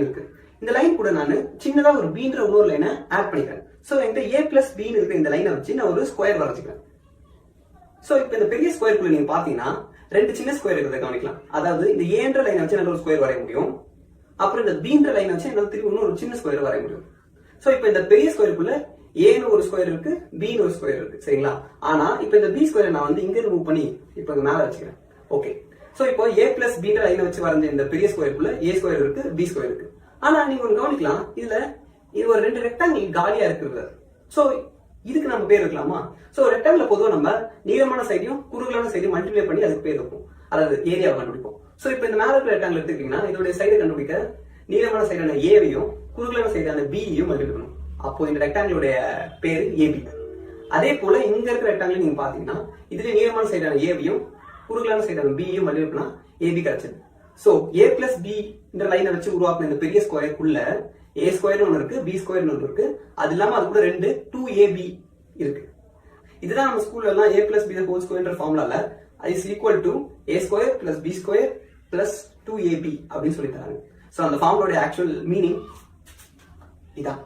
Line இருக்கு. இந்த line கூட நான் சின்னதா ஒரு பீன்ற இன்னொரு லைனை ஆட் பண்ணிக்கிறேன். சோ என்கிட்ட ஏ பிளஸ் பின்னு இருக்கிற இந்த லைனை வச்சு நான் ஒரு ஸ்கொயர் வரைச்சிக்கிறேன். சோ இப்போ இந்த பெரிய ஸ்கொயருக்குள்ள நீங்க பாத்தீங்கன்னா ரெண்டு சின்ன ஸ்கொயர் இருக்கிறத கவனிக்கலாம். அதாவது இந்த ஏன்ற லைனை வச்சு என்னால ஒரு ஸ்கொயர் வரைய முடியும். அப்புறம் இந்த பீன்ற லைனை வச்சு என்னால திருப்பி இன்னொரு சின்ன ஸ்கொயர் வரைய முடியும். சோ இப்போ இந்த பெரிய ஸ்கொயருக்குள்ள ஏன்னு ஒரு ஸ்கொயர் இருக்கு, பின்னு ஒரு ஸ்கொயர் இருக்கு, சரிங்களா? ஆனா இப்போ இந்த பி ஸ்கொயரை நான் வந்து இங்க இருந்து மூவ் பண்ணி இப்போ மேல வச்சுக்கிறேன். ஓகே, சோ இப்போ ஏ பிளஸ் பீன்ற லைனை வச்சு வரைஞ்ச இந்த பெரிய ஸ்கொயருக்குள்ள ஏ ஸ்கொயர் இருக்கு, பி ஸ்கொயர் இருக்கு. ஆனா நீங்க ஒன்று கவனிக்கலாம், இது ஒரு ரெண்டு ரெக்டாங்கிள் காலியா இருக்கிறது. சோ இதுக்கு நம்ம பேர் வைக்கலாமா? சோ ரெக்டாங்கிள் பொதுவா நம்ம நீளமான சைடையும் குறுகலான சைடையும் மல்டிப்ளை பண்ணி அதுக்கு பேர் வைப்போம், அதாவது ஏரியாவை கண்டுபிடிப்போம். சோ இப்போ இந்த மேல இருக்கிற ரெக்டாங்கிள் எடுத்துக்கிட்டீங்கன்னா இதோட சைடை கண்டுபிடிக்க நீளமான சைடான ஏவையும் குறுகலான சைடான பியையும் மல்டிப்ளை பண்ணணும். அப்போ இந்த ரெக்டாங்கிளுடைய பேரு ஏபி. அதே போல இங்க இருக்கிற ரெக்டாங்கிள் நீங்க பாத்தீங்கன்னா இதுல நீளமான சைடான ஏவையும் குறுகலான சைடான பியையும் மல்டிப்ளை பண்ணா ஏபி கிடைச்சது. சோ ஏ பிளஸ் பி இந்த லைனை வச்சு உருவாக்குன இந்த பெரிய ஸ்கொயருக்குள்ள ஏ ஸ்கொயர்னு ஒன்று இருக்கு, பி ஸ்கொயர்னு ஒன்று இருக்கு. அது இல்லாம அது கூட ரெண்டு 2ab இருக்கு. இதுதான் நம்ம ஸ்கூல்ல எல்லாம் a plus b the whole square என்ற ஃபார்முலால is equal to a square plus b square plus 2ab அப்படின்னு சொல்லி தராங்க. சோ அந்த ஃபார்முலாவோட ஆக்சுவல் மீனிங் இதான்.